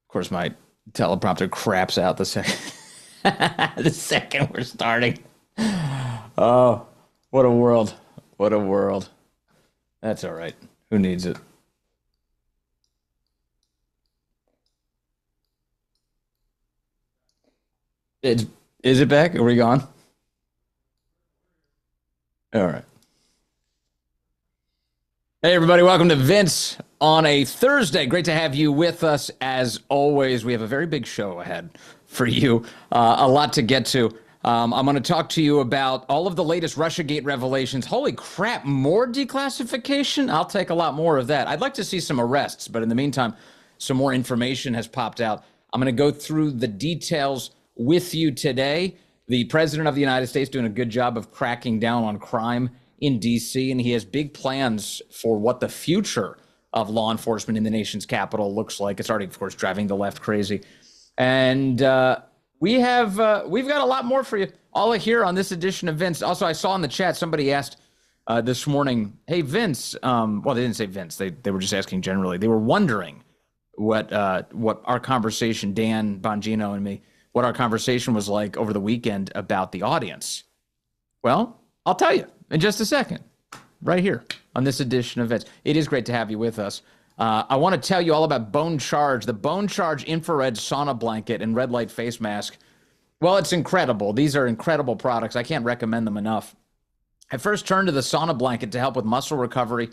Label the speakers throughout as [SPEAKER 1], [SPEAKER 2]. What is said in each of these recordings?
[SPEAKER 1] course, my teleprompter craps out the second the second we're starting. Oh, what a world. What a world. That's all right. Who needs it? Is it back? Are we gone? All right. Hey, everybody. Welcome to Vince on a Thursday. Great to have you with us. As always, we have a very big show ahead for you. A lot to get to. I'm going to talk to you about all of the latest Russiagate revelations. Holy crap, more declassification? I'll take a lot more of that. I'd like to see some arrests, but in the meantime, some more information has popped out. I'm going to go through the details with you today. The President of the United States doing a good job of cracking down on crime in D.C., and he has big plans for what the future of law enforcement in the nation's capital looks like. It's already, of course, driving the left crazy. And we've got a lot more for you all here on this edition of Vince. Also, I saw in the chat somebody asked this morning, hey, Vince, well, they didn't say Vince. They were just asking generally. They were wondering what our conversation, Dan Bongino and me, what our conversation was like over the weekend about the audience. Well, I'll tell you in just a second, right here on this edition of Vince. It is great to have you with us. I want to tell you all about Bone Charge, the Bone Charge infrared sauna blanket and red light face mask. Well, it's incredible. These are incredible products. I can't recommend them enough. I first turned to the sauna blanket to help with muscle recovery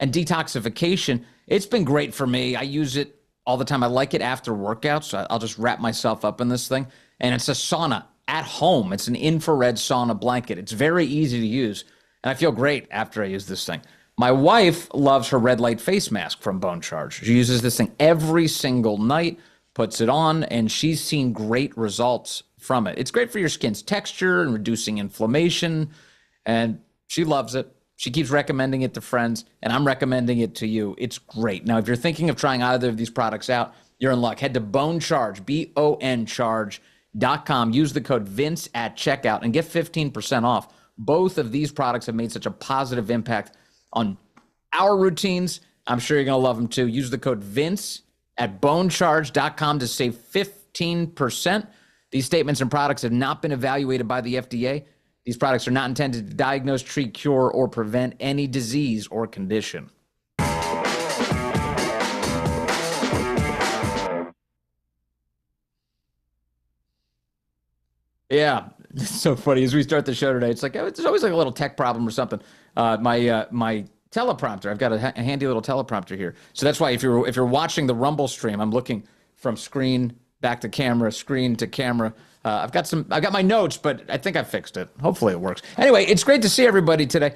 [SPEAKER 1] and detoxification. It's been great for me. I use it all the time. I like it after workouts. I'll just wrap myself up in this thing. And it's a sauna at home. It's an infrared sauna blanket. It's very easy to use. And I feel great after I use this thing. My wife loves her red light face mask from Bone Charge. She uses this thing every single night, puts it on, and she's seen great results from it. It's great for your skin's texture and reducing inflammation, and she loves it. She keeps recommending it to friends, and I'm recommending it to you. It's great. Now, if you're thinking of trying either of these products out, you're in luck. Head to Bone Charge, BONCharge.com. Use the code VINCE at checkout and get 15% off. Both of these products have made such a positive impact on our routines. I'm sure you're going to love them too. Use the code VINCE at bonecharge.com to save 15%. These statements and products have not been evaluated by the FDA. These products are not intended to diagnose, treat, cure, or prevent any disease or condition. Yeah, it's so funny. As we start the show today, it's like it's always like a little tech problem or something. My teleprompter, I've got a handy little teleprompter here. So that's why if you're watching the Rumble stream, I'm looking from screen back to camera, screen to camera. I've got my notes, but I think I fixed it. Hopefully it works. Anyway, it's great to see everybody today.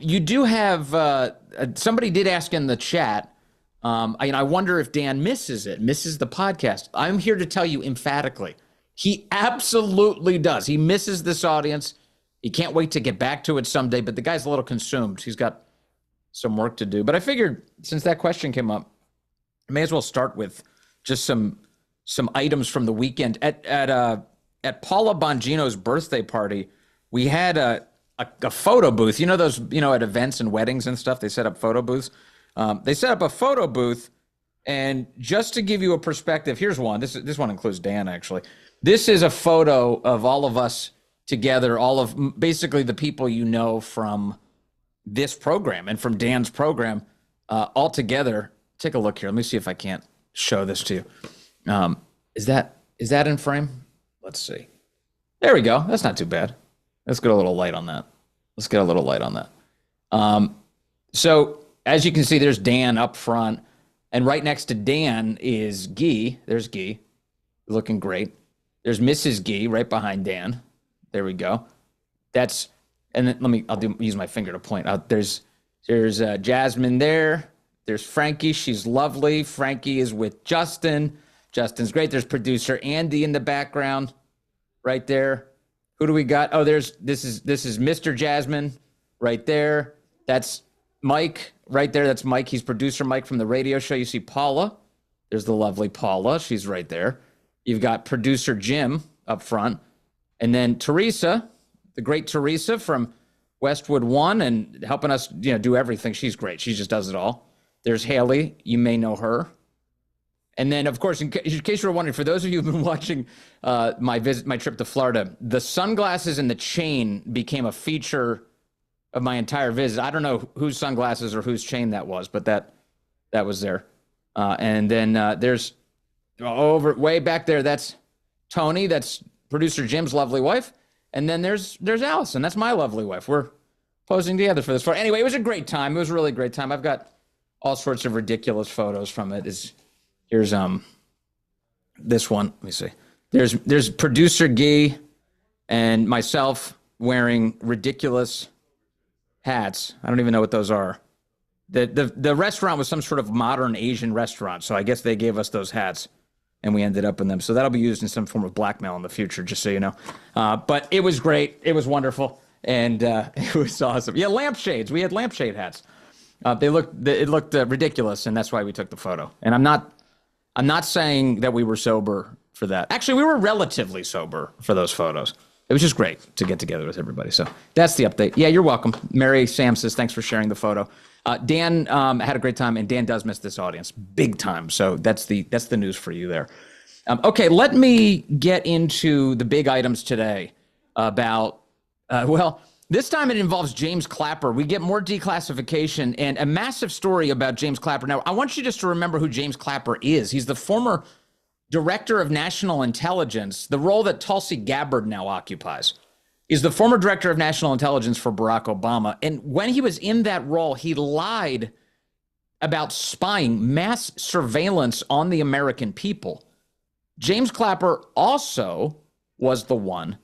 [SPEAKER 1] You do have somebody did ask in the chat. I wonder if Dan misses the podcast. I'm here to tell you emphatically, he absolutely does. He misses this audience. He can't wait to get back to it someday, but the guy's a little consumed. He's got some work to do. But I figured since that question came up, I may as well start with just some items from the weekend. At Paula Bongino's birthday party, we had a photo booth. You know those, at events and weddings and stuff, they set up photo booths. They set up a photo booth, and just to give you a perspective, here's one. This one includes Dan, actually. This is a photo of all of us together, all of basically the people you know from this program and from Dan's program, all together. Take a look here. Let me see if I can't show this to you. Is that in frame? Let's see. There we go. That's not too bad. Let's get a little light on that. So as you can see, there's Dan up front, and right next to Dan is Guy. There's Guy, looking great. There's Mrs. Guy right behind Dan. There we go. And then I'll use my finger to point out. There's Jasmine there. There's Frankie. She's lovely. Frankie is with Justin. Justin's great. There's producer Andy in the background right there. Who do we got? Oh, this is Mr. Jasmine right there. That's Mike right there. That's Mike. He's producer Mike from the radio show. You see Paula. There's the lovely Paula. She's right there. You've got producer Jim up front. And then Teresa, the great Teresa from Westwood One and helping us, do everything. She's great. She just does it all. There's Haley. You may know her. And then, of course, in case you were wondering, for those of you who've been watching my trip to Florida, the sunglasses and the chain became a feature of my entire visit. I don't know whose sunglasses or whose chain that was, but that was there. And then there's over way back there. That's Tony. That's producer Jim's lovely wife. And then there's Allison. That's my lovely wife. We're posing together for this photo. Anyway, it was a great time. It was a really great time. I've got all sorts of ridiculous photos from it. Here's this one. Let me see. There's producer Guy and myself wearing ridiculous hats. I don't even know what those are. The restaurant was some sort of modern Asian restaurant, so I guess they gave us those hats, and we ended up in them. So that'll be used in some form of blackmail in the future, just so you know. But it was great. It was wonderful, and it was awesome. Yeah, lampshades. We had lampshade hats. It looked ridiculous, and that's why we took the photo. And I'm not saying that we were sober for that. Actually, we were relatively sober for those photos. It was just great to get together with everybody. So that's the update. Yeah, you're welcome. Mary Sam says, thanks for sharing the photo. Dan had a great time, and Dan does miss this audience big time. So that's the news for you there. Okay, let me get into the big items today about, well, this time it involves James Clapper. We get more declassification and a massive story about James Clapper. Now, I want you just to remember who James Clapper is. He's the former Director of National Intelligence, the role that Tulsi Gabbard now occupies. Is the former Director of National Intelligence for Barack Obama. And when he was in that role, he lied about spying, mass surveillance on the American people. James Clapper also was the one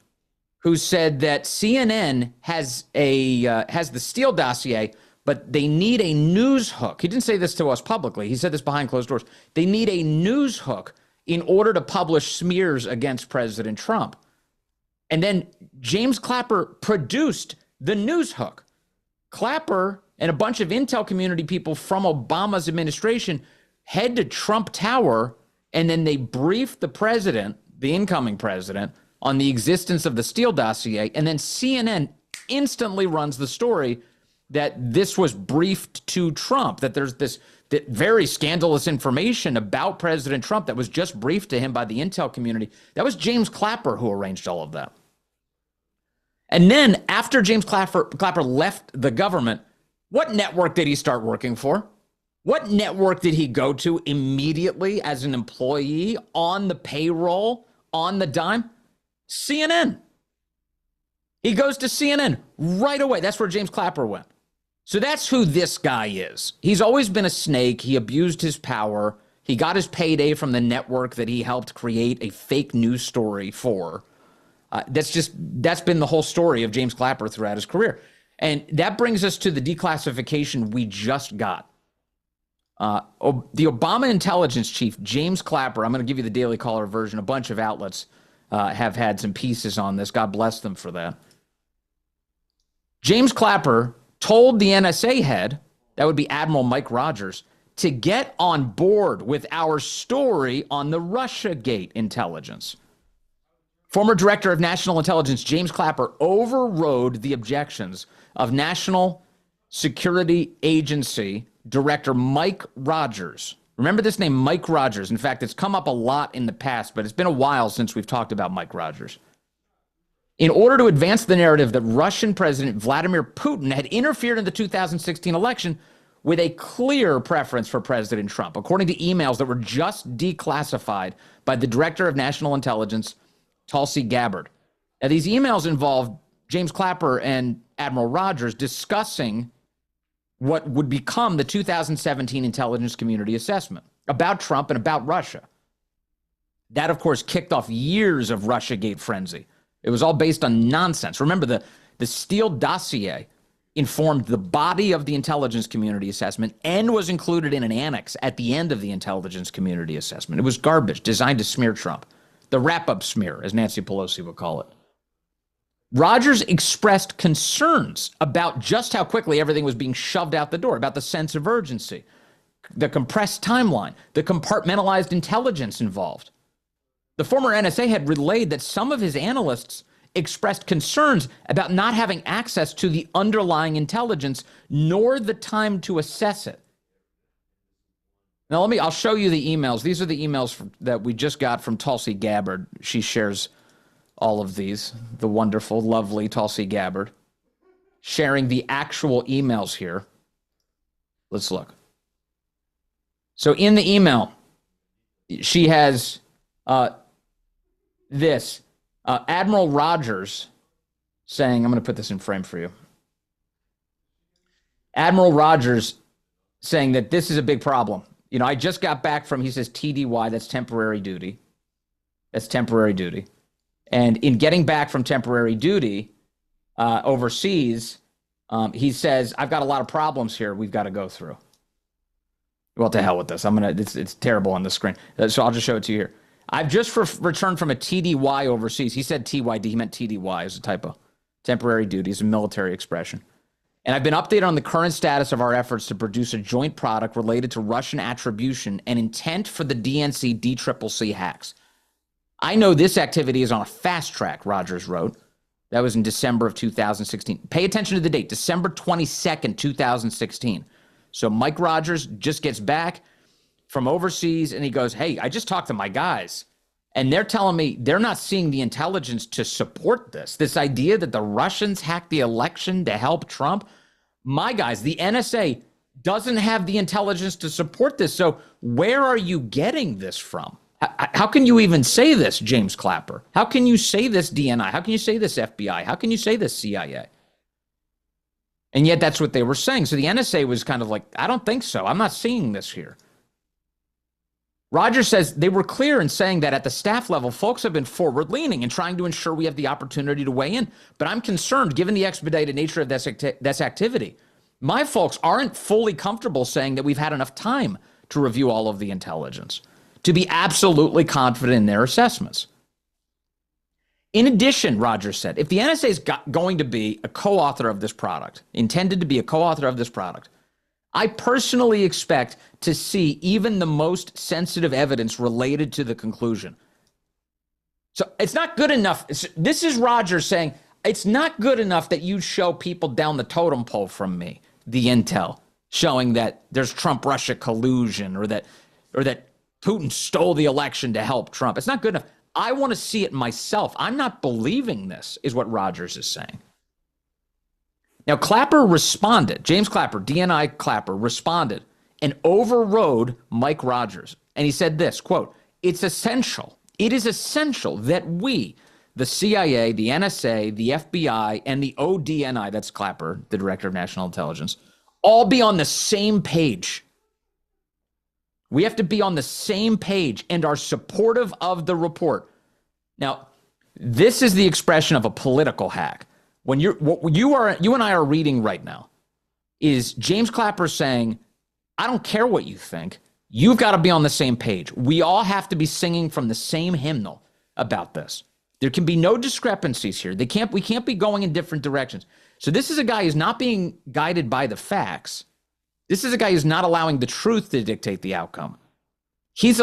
[SPEAKER 1] who said that CNN has the Steele dossier, but they need a news hook. He didn't say this to us publicly. He said this behind closed doors. They need a news hook in order to publish smears against President Trump. And then James Clapper produced the news hook. Clapper and a bunch of intel community people from Obama's administration head to Trump Tower, and then they brief the president, the incoming president, on the existence of the Steele dossier, and then CNN instantly runs the story that this was briefed to Trump, that there's this very scandalous information about President Trump that was just briefed to him by the intel community. That was James Clapper who arranged all of that. And then after James Clapper left the government, what network did he start working for? What network did he go to immediately as an employee on the payroll, on the dime? CNN. He goes to CNN right away. That's where James Clapper went. So that's who this guy is. He's always been a snake. He abused his power. He got his payday from the network that he helped create a fake news story for. That's been the whole story of James Clapper throughout his career. And that brings us to the declassification we just got. The Obama intelligence chief, James Clapper, I'm going to give you the Daily Caller version. A bunch of outlets have had some pieces on this. God bless them for that. James Clapper told the NSA head, that would be Admiral Mike Rogers, to get on board with our story on the Russiagate intelligence. Former Director of National Intelligence James Clapper overrode the objections of National Security Agency Director Mike Rogers. Remember this name, Mike Rogers. In fact, it's come up a lot in the past, but it's been a while since we've talked about Mike Rogers. In order to advance the narrative that Russian President Vladimir Putin had interfered in the 2016 election with a clear preference for President Trump, according to emails that were just declassified by the Director of National Intelligence, Tulsi Gabbard. Now, these emails involved James Clapper and Admiral Rogers discussing what would become the 2017 intelligence community assessment about Trump and about Russia. That, of course, kicked off years of Russiagate frenzy. It was all based on nonsense. Remember, the Steele dossier informed the body of the intelligence community assessment and was included in an annex at the end of the intelligence community assessment. It was garbage designed to smear Trump. The wrap-up smear, as Nancy Pelosi would call it. Rogers expressed concerns about just how quickly everything was being shoved out the door, about the sense of urgency, the compressed timeline, the compartmentalized intelligence involved. The former NSA had relayed that some of his analysts expressed concerns about not having access to the underlying intelligence, nor the time to assess it. Now, I'll show you the emails. These are the emails that we just got from Tulsi Gabbard. She shares all of these, the wonderful, lovely Tulsi Gabbard, sharing the actual emails here. Let's look. So in the email, she has this. Admiral Rogers saying, I'm going to put this in frame for you. Admiral Rogers saying that this is a big problem. You know, I just got back from, he says, TDY, that's temporary duty. That's temporary duty. And in getting back from temporary duty overseas, he says, I've got a lot of problems here we've got to go through. Well, to hell with this. It's terrible on the screen. So I'll just show it to you here. I've just returned from a TDY overseas. He said TYD. He meant TDY as a typo. Temporary duty is a military expression. And I've been updated on the current status of our efforts to produce a joint product related to Russian attribution and intent for the DNC DCCC hacks. I know this activity is on a fast track, Rogers wrote. That was in December of 2016. Pay attention to the date, December 22nd, 2016. So Mike Rogers just gets back from overseas and he goes, hey, I just talked to my guys and they're telling me they're not seeing the intelligence to support this. This idea that the Russians hacked the election to help Trump. My guys, the NSA doesn't have the intelligence to support this. So where are you getting this from? How can you even say this, James Clapper? How can you say this, DNI? How can you say this, FBI? How can you say this, CIA? And yet that's what they were saying. So the NSA was kind of like, I don't think so. I'm not seeing this here. Rogers says they were clear in saying that at the staff level, folks have been forward-leaning and trying to ensure we have the opportunity to weigh in. But I'm concerned, given the expedited nature of this activity, my folks aren't fully comfortable saying that we've had enough time to review all of the intelligence, to be absolutely confident in their assessments. In addition, Rogers said, if the NSA is going to be a co-author of this product, intended to be a co-author of this product, I personally expect to see even the most sensitive evidence related to the conclusion. So it's not good enough. This is Rogers saying, it's not good enough that you show people down the totem pole from me, the intel, showing that there's Trump-Russia collusion or that Putin stole the election to help Trump. It's not good enough. I want to see it myself. I'm not believing this, is what Rogers is saying. Now, Clapper responded. James Clapper, DNI Clapper, responded and overrode Mike Rogers. And he said this, quote, it is essential that we, the CIA, the NSA, the FBI, and the ODNI, that's Clapper, the Director of National Intelligence, all be on the same page. We have to be on the same page and are supportive of the report. Now, this is the expression of a political hack. What you and I are reading right now is James Clapper saying, I don't care what you think. You've got to be on the same page. We all have to be singing from the same hymnal about this. There can be no discrepancies here. We can't be going in different directions. So this is a guy who's not being guided by the facts. This is a guy who's not allowing the truth to dictate the outcome. He's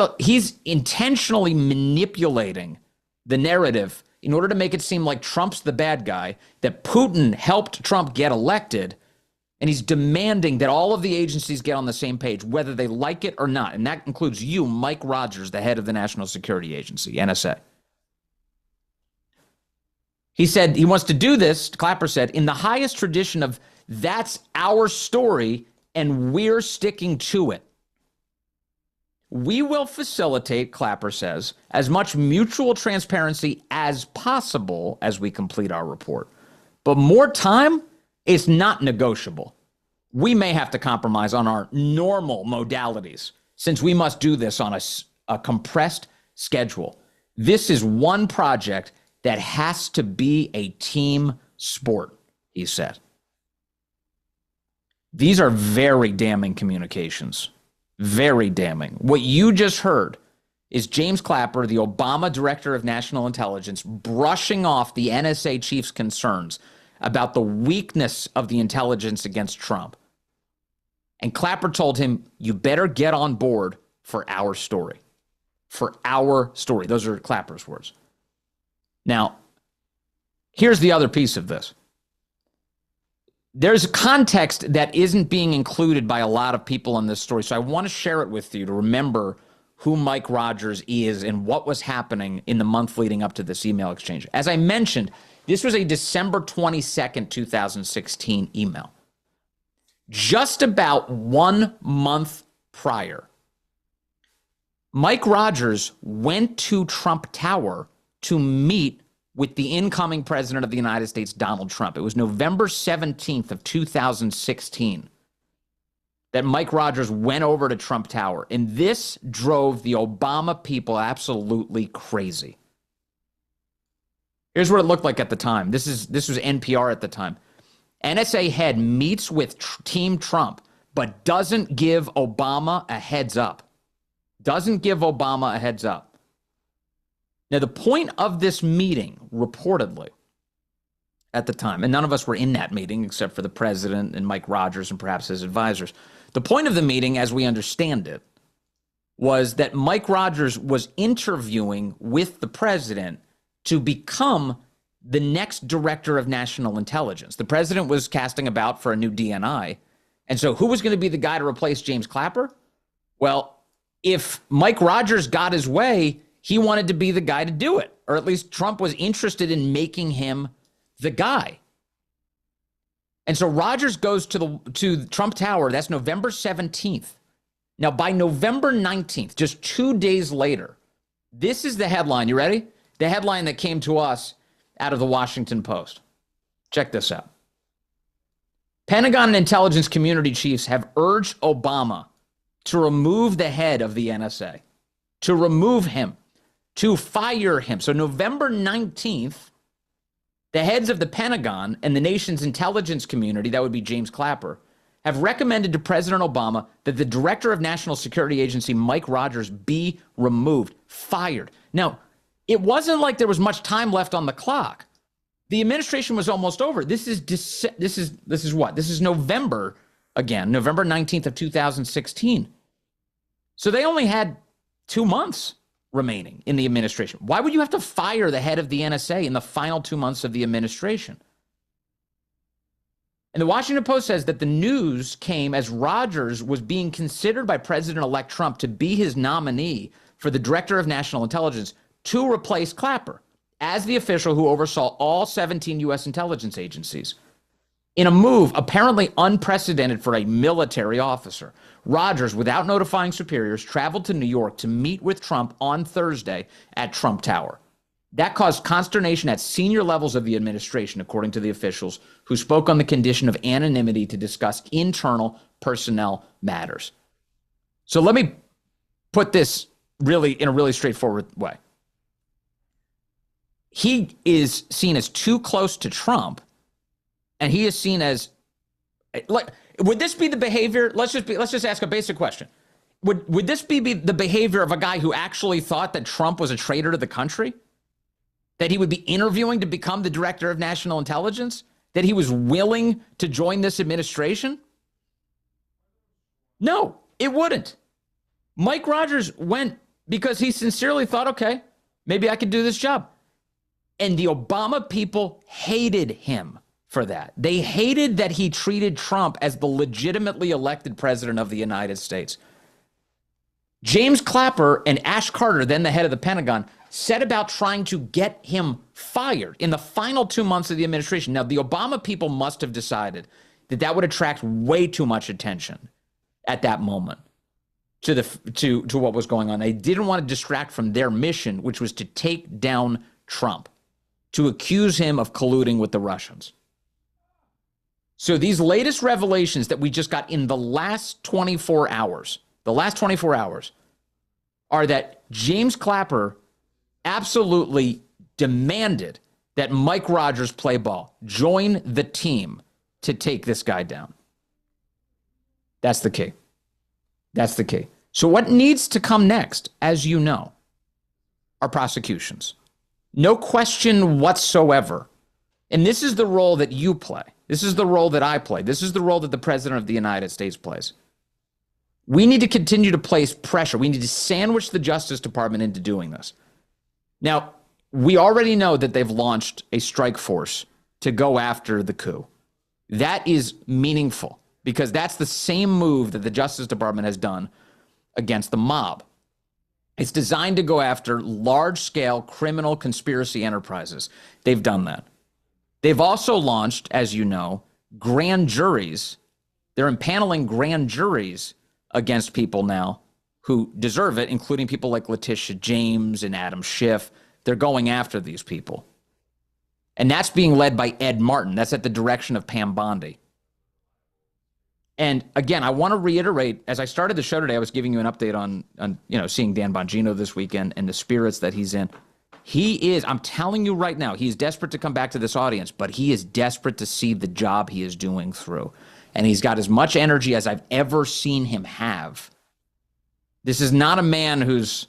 [SPEAKER 1] intentionally manipulating the narrative in order to make it seem like Trump's the bad guy, that Putin helped Trump get elected, and he's demanding that all of the agencies get on the same page, whether they like it or not. And that includes you, Mike Rogers, the head of the National Security Agency, NSA. He said he wants to do this, Clapper said, in the highest tradition of that's our story and we're sticking to it. We will facilitate, Clapper says, as much mutual transparency as possible as we complete our report. But more time is not negotiable. We may have to compromise on our normal modalities since we must do this on a compressed schedule. This is one project that has to be a team sport, he said. These are very damning communications. Very damning. What you just heard is James Clapper, the Obama Director of National Intelligence, brushing off the NSA chief's concerns about the weakness of the intelligence against Trump. And Clapper told him, you better get on board for our story. For our story. Those are Clapper's words. Now, here's the other piece of this. there's context that isn't being included by a lot of people in this story. So I want to share it with you to remember who Mike Rogers is and what was happening in the month leading up to this email exchange. As I mentioned, this was a December 22nd, 2016 email. Just about 1 month prior, Mike Rogers went to Trump Tower to meet with the incoming president of the United States, Donald Trump. It was November 17th of 2016 that Mike Rogers went over to Trump Tower, and this drove the Obama people absolutely crazy. Here's what it looked like at the time. This was NPR at the time. NSA head meets with Team Trump, but doesn't give Obama a heads up. Doesn't give Obama a heads up. Now, the point of this meeting, reportedly, at the time, and none of us were in that meeting except for the president and Mike Rogers and perhaps his advisors. The point of the meeting, as we understand it, was that Mike Rogers was interviewing with the president to become the next director of national intelligence. The president was casting about for a new DNI. And so who was going to be the guy to replace James Clapper? Well, if Mike Rogers got his way, he wanted to be the guy to do it, or at least Trump was interested in making him the guy. And so Rogers goes to Trump Tower. That's November 17th. Now, by November 19th, just 2 days later, this is the headline. You ready? The headline that came to us out of the Washington Post. Check this out. Pentagon and intelligence community chiefs have urged Obama to remove the head of the NSA, to remove him, to fire him. So November 19th, the heads of the Pentagon and the nation's intelligence community, that would be James Clapper, have recommended to President Obama that the director of National Security Agency, Mike Rogers, be removed, fired. Now, it wasn't like there was much time left on the clock. The administration was almost over. This is what? This is November, again, November 19th of 2016. So they only had 2 months remaining in the administration. Why would you have to fire the head of the NSA in the final 2 months of the administration? And the Washington Post says that the news came as Rogers was being considered by President-elect Trump to be his nominee for the Director of National Intelligence to replace Clapper as the official who oversaw all 17 U.S. intelligence agencies. In a move apparently unprecedented for a military officer, Rogers, without notifying superiors, traveled to New York to meet with Trump on Thursday at Trump Tower. That caused consternation at senior levels of the administration, according to the officials who spoke on the condition of anonymity to discuss internal personnel matters. So let me put this really in a really straightforward way. He is seen as too close to Trump, and he is seen as, like, would this be the behavior? Let's just ask a basic question. Would this be the behavior of a guy who actually thought that Trump was a traitor to the country? That he would be interviewing to become the director of national intelligence? That he was willing to join this administration? No, it wouldn't. Mike Rogers went because he sincerely thought, okay, maybe I could do this job. And the Obama people hated him for that. They hated that he treated Trump as the legitimately elected president of the United States. James Clapper and Ash Carter, then the head of the Pentagon, set about trying to get him fired in the final 2 months of the administration. Now, the Obama people must have decided that that would attract way too much attention at that moment to what was going on. They didn't want to distract from their mission, which was to take down Trump, to accuse him of colluding with the Russians. So these latest revelations that we just got in the last 24 hours, are that James Clapper absolutely demanded that Mike Rogers play ball, join the team to take this guy down. That's the key. That's the key. So what needs to come next, as you know, are prosecutions. No question whatsoever. And this is the role that you play. This is the role that I play. This is the role that the President of the United States plays. We need to continue to place pressure. We need to sandwich the Justice Department into doing this. Now, we already know that they've launched a strike force to go after the coup. That is meaningful because that's the same move that the Justice Department has done against the mob. It's designed to go after large-scale criminal conspiracy enterprises. They've done that. They've also launched, as you know, grand juries. They're impaneling grand juries against people now who deserve it, including people like Letitia James and Adam Schiff. They're going after these people. And that's being led by Ed Martin. That's at the direction of Pam Bondi. And again, I want to reiterate, as I started the show today, I was giving you an update on seeing Dan Bongino this weekend and the spirits that he's in. He is, I'm telling you right now, he's desperate to come back to this audience, but he is desperate to see the job he is doing through. And he's got as much energy as I've ever seen him have. This is not a man who's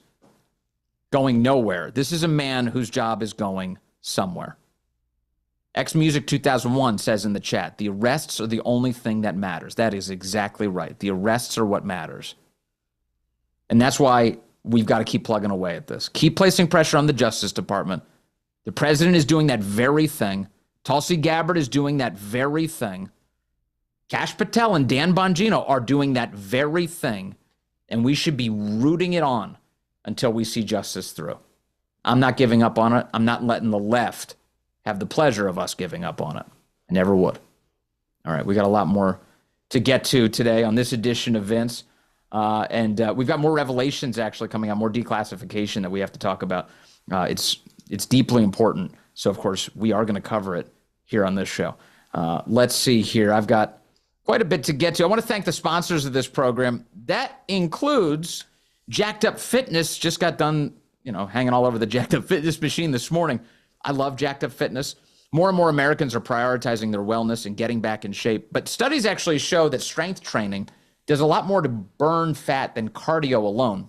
[SPEAKER 1] going nowhere. This is a man whose job is going somewhere. Xmusic 2001 says in the chat, the arrests are the only thing that matters. That is exactly right. The arrests are what matters. And that's why we've got to keep plugging away at this. Keep placing pressure on the Justice Department. The president is doing that very thing. Tulsi Gabbard is doing that very thing. Kash Patel and Dan Bongino are doing that very thing. And we should be rooting it on until we see justice through. I'm not giving up on it. I'm not letting the left have the pleasure of us giving up on it. I never would. All right, we got a lot more to get to today on this edition of Vince. And we've got more revelations actually coming out, more declassification that we have to talk about. It's deeply important. So, of course, we are going to cover it here on this show. Let's see here. I've got quite a bit to get to. I want to thank the sponsors of this program. That includes Jacked Up Fitness. Just got done, hanging all over the Jacked Up Fitness machine this morning. I love Jacked Up Fitness. More and more Americans are prioritizing their wellness and getting back in shape. But studies actually show that strength training does a lot more to burn fat than cardio alone.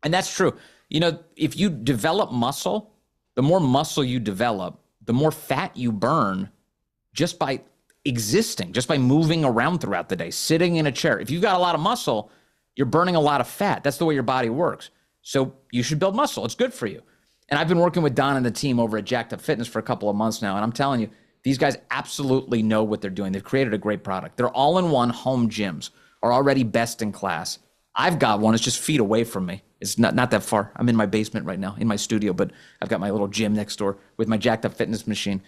[SPEAKER 1] And that's true. If you develop muscle, the more muscle you develop, the more fat you burn just by existing, just by moving around throughout the day, sitting in a chair. If you've got a lot of muscle, you're burning a lot of fat. That's the way your body works. So you should build muscle. It's good for you. And I've been working with Don and the team over at Jacked Up Fitness for a couple of months now. And I'm telling you, these guys absolutely know what they're doing. They've created a great product. Their all-in-one home gyms are already best in class. I've got one. It's just feet away from me. It's not that far. I'm in my basement right now, in my studio, but I've got my little gym next door with my Jacked Up Fitness machine.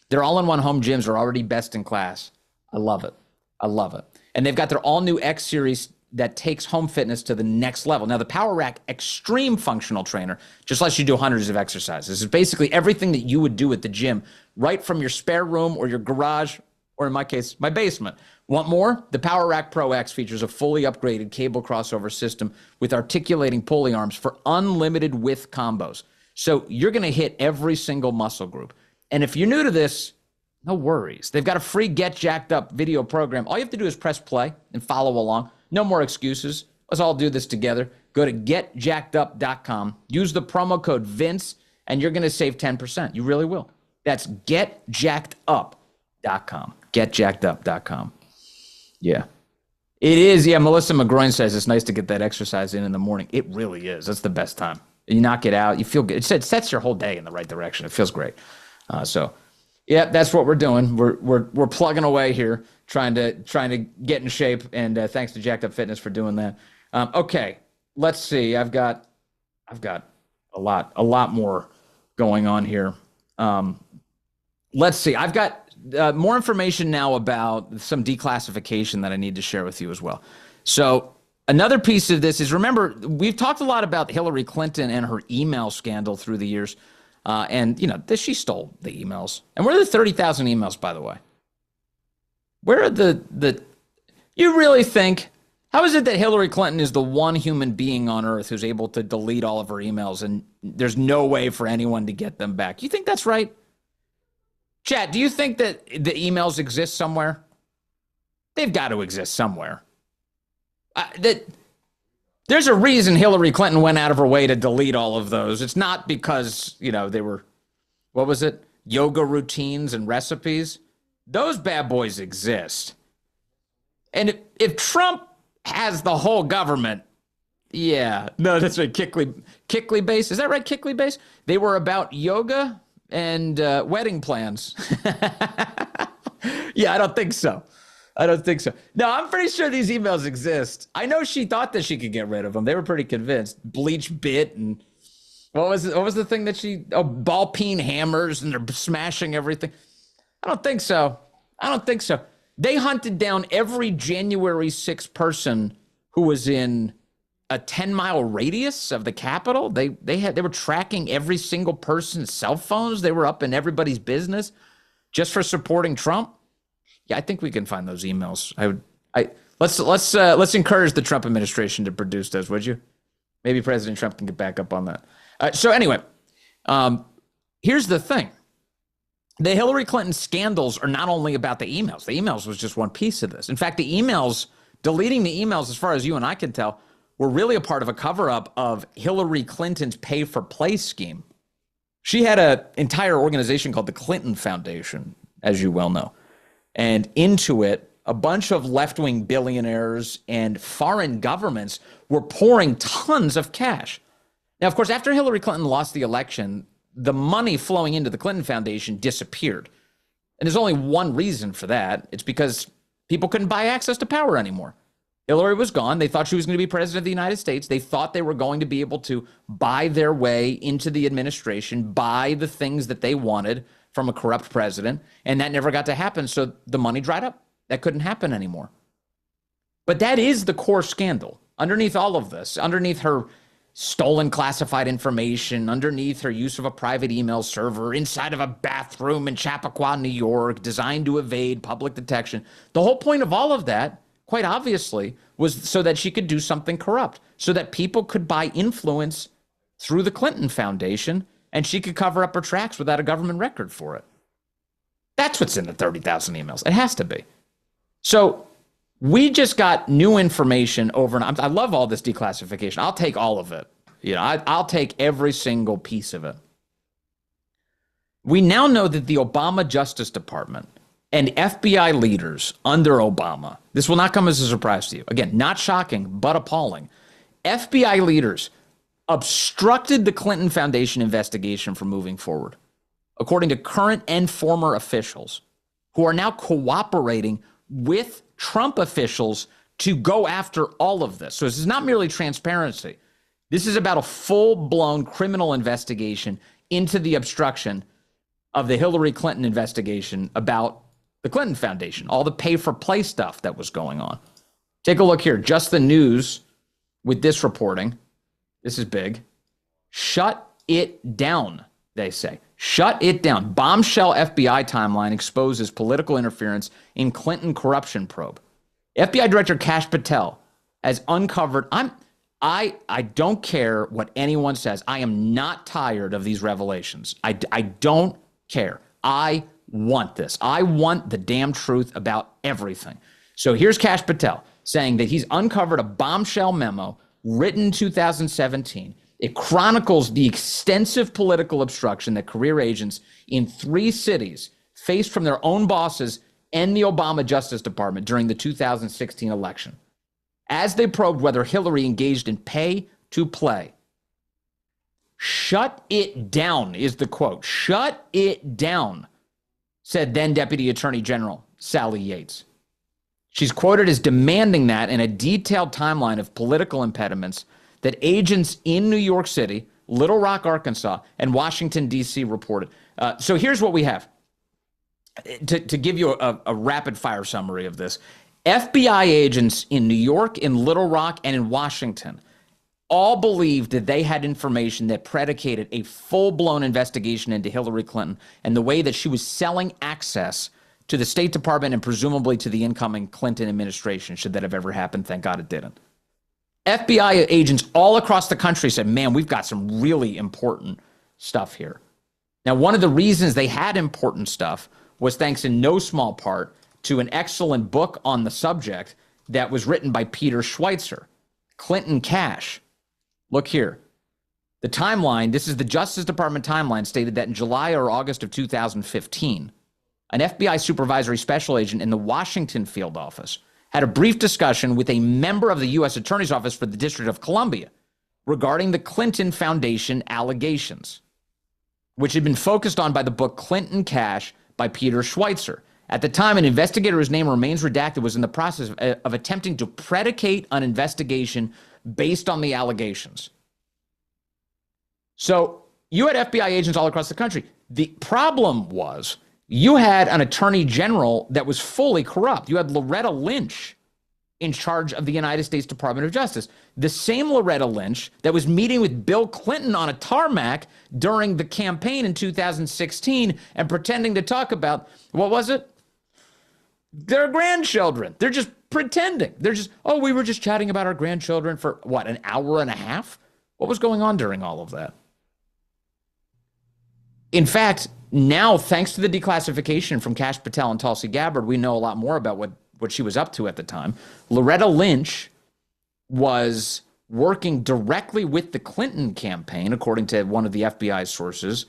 [SPEAKER 1] Their all-in-one home gyms are already best in class. I love it. I love it. And they've got their all-new X Series that takes home fitness to the next level. Now, the Power Rack Extreme Functional Trainer just lets you do hundreds of exercises. It's basically everything that you would do at the gym, right from your spare room or your garage, or in my case, my basement. Want more? The Power Rack Pro X features a fully upgraded cable crossover system with articulating pulley arms for unlimited width combos. So you're going to hit every single muscle group. And if you're new to this, no worries. They've got a free Get Jacked Up video program. All you have to do is press play and follow along. No more excuses. Let's all do this together. Go to getjackedup.com. Use the promo code Vince, and you're going to save 10%. You really will. That's getjackedup.com. Getjackedup.com. Yeah. It is. Yeah, Melissa McGroin says it's nice to get that exercise in the morning. It really is. That's the best time. You knock it out. You feel good. It sets your whole day in the right direction. It feels great. Yeah, that's what we're doing. We're plugging away here, trying to get in shape. And thanks to Jacked Up Fitness for doing that. Okay, let's see. I've got a lot more going on here. Let's see. I've got more information now about some declassification that I need to share with you as well. So another piece of this is, remember, we've talked a lot about Hillary Clinton and her email scandal through the years. And, she stole the emails. And where are the 30,000 emails, by the way? Where are you really think, how is it that Hillary Clinton is the one human being on earth who's able to delete all of her emails and there's no way for anyone to get them back? You think that's right? Chat, do you think that the emails exist somewhere? They've got to exist somewhere. There's a reason Hillary Clinton went out of her way to delete all of those. It's not because, they were, what was it? Yoga routines and recipes. Those bad boys exist. And if Trump has the whole government, yeah. No, that's right. Kickley base. Is that right? Kickley base? They were about yoga and wedding plans. Yeah, I don't think so. I don't think so. No, I'm pretty sure these emails exist. I know she thought that she could get rid of them. They were pretty convinced. Bleach bit and what was it? What was the thing that she? Oh, ball peen hammers and they're smashing everything. I don't think so. I don't think so. They hunted down every January 6th person who was in a 10-mile radius of the Capitol. They were tracking every single person's cell phones. They were up in everybody's business just for supporting Trump. Yeah, I think we can find those emails. Let's encourage the Trump administration to produce those, would you? Maybe President Trump can get back up on that. So anyway, here's the thing. The Hillary Clinton scandals are not only about the emails. The emails was just one piece of this. In fact, the emails, deleting the emails, as far as you and I can tell, were really a part of a cover-up of Hillary Clinton's pay-for-play scheme. She had an entire organization called the Clinton Foundation, as you well know. And into it, a bunch of left-wing billionaires and foreign governments were pouring tons of cash. Now, of course, after Hillary Clinton lost the election, the money flowing into the Clinton Foundation disappeared. And there's only one reason for that. It's because people couldn't buy access to power anymore. Hillary was gone. They thought she was going to be president of the United States. They thought they were going to be able to buy their way into the administration, buy the things that they wanted from a corrupt president. And that never got to happen. So the money dried up. That couldn't happen anymore. But that is the core scandal. Underneath all of this, underneath her stolen classified information, underneath her use of a private email server, inside of a bathroom in Chappaqua, New York, designed to evade public detection. The whole point of all of that, quite obviously, was so that she could do something corrupt, so that people could buy influence through the Clinton Foundation, and she could cover up her tracks without a government record for it. That's what's in the 30,000 emails. It has to be. So we just got new information over, and I love all this declassification. I'll take all of it. You know, I'll take every single piece of it. We now know that the Obama Justice Department and FBI leaders under Obama, this will not come as a surprise to you. Again, not shocking, but appalling. FBI leaders obstructed the Clinton Foundation investigation from moving forward, according to current and former officials who are now cooperating with Trump officials to go after all of this. So this is not merely transparency. This is about a full-blown criminal investigation into the obstruction of the Hillary Clinton investigation about the Clinton Foundation, all the pay-for-play stuff that was going on. Take a look here. Just the News with this reporting. This is big. Shut it down, they say. Shut it down. Bombshell FBI timeline exposes political interference in Clinton corruption probe. FBI Director Kash Patel has uncovered. I don't care what anyone says. I am not tired of these revelations. I don't care. I want this. I want the damn truth about everything. So here's Kash Patel saying that he's uncovered a bombshell memo written in 2017. It chronicles the extensive political obstruction that career agents in 3 cities faced from their own bosses and the Obama Justice Department during the 2016 election, as they probed whether Hillary engaged in pay to play. Shut it down is the quote. Shut it down, said then Deputy Attorney General Sally Yates. She's quoted as demanding that in a detailed timeline of political impediments that agents in New York City, Little Rock, Arkansas, and Washington, D.C. reported. So here's what we have. To give you a rapid-fire summary of this, FBI agents in New York, in Little Rock, and in Washington all believed that they had information that predicated a full-blown investigation into Hillary Clinton and the way that she was selling access to the State Department and presumably to the incoming Clinton administration, should that have ever happened. Thank God it didn't. FBI agents all across the country said, man, we've got some really important stuff here. Now, one of the reasons they had important stuff was thanks in no small part to an excellent book on the subject that was written by Peter Schweitzer, Clinton Cash. Look here. The timeline, this is the Justice Department timeline, stated that in July or August of 2015, an FBI supervisory special agent in the Washington field office had a brief discussion with a member of the U.S. Attorney's Office for the District of Columbia regarding the Clinton Foundation allegations, which had been focused on by the book Clinton Cash by Peter Schweitzer. At the time, an investigator whose name remains redacted was in the process of attempting to predicate an investigation based on the allegations. So you had FBI agents all across the country. The problem was you had an attorney general that was fully corrupt. You had Loretta Lynch in charge of the United States Department of Justice. The same Loretta Lynch that was meeting with Bill Clinton on a tarmac during the campaign in 2016 and pretending to talk about, what was it? Their grandchildren. They're just pretending. They're just, oh, we were just chatting about our grandchildren for, what, an hour and a half? What was going on during all of that? In fact, now, thanks to the declassification from Kash Patel and Tulsi Gabbard, we know a lot more about what she was up to at the time. Loretta Lynch was working directly with the Clinton campaign, according to one of the FBI sources,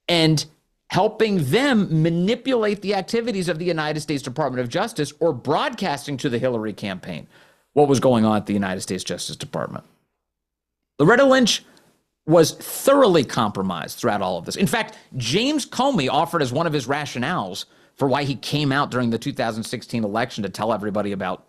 [SPEAKER 1] and helping them manipulate the activities of the United States Department of Justice, or broadcasting to the Hillary campaign what was going on at the United States Justice Department. Loretta Lynch was thoroughly compromised throughout all of this. In fact, James Comey offered as one of his rationales for why he came out during the 2016 election to tell everybody about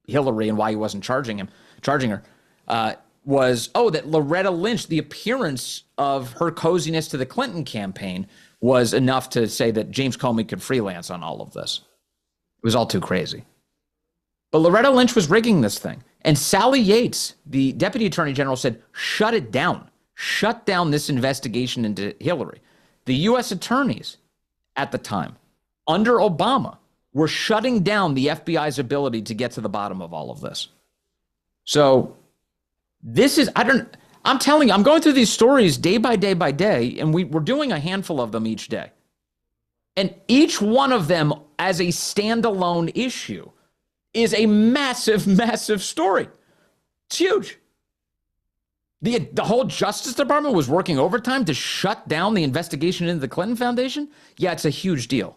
[SPEAKER 1] Hillary and why he wasn't charging her, was, that Loretta Lynch, the appearance of her coziness to the Clinton campaign was enough to say that James Comey could freelance on all of this. It was all too crazy. But Loretta Lynch was rigging this thing. And Sally Yates, the Deputy Attorney General, said, shut it down. Shut down this investigation into Hillary. The U.S. attorneys at the time, under Obama, were shutting down the FBI's ability to get to the bottom of all of this. So this is, I'm telling you, I'm going through these stories day by day by day, and we're doing a handful of them each day. And each one of them as a standalone issue is a massive, massive story. It's huge. The whole Justice Department was working overtime to shut down the investigation into the Clinton Foundation? Yeah, it's a huge deal.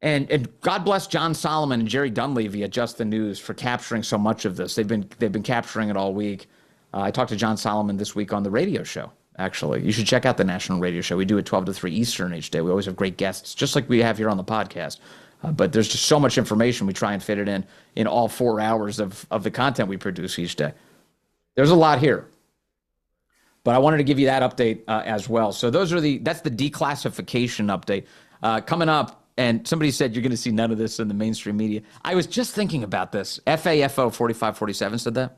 [SPEAKER 1] And God bless John Solomon and Jerry Dunleavy at Just the News for capturing so much of this. They've been capturing it all week. I talked to John Solomon this week on the radio show, actually. You should check out the national radio show. We do it 12 to 3 Eastern each day. We always have great guests, just like we have here on the podcast. But there's just so much information. We try and fit it in all 4 hours of the content we produce each day. There's a lot here. But I wanted to give you that update as well. So that's the declassification update. Coming up, and somebody said you're going to see none of this in the mainstream media. I was just thinking about this. FAFO 4547 said that.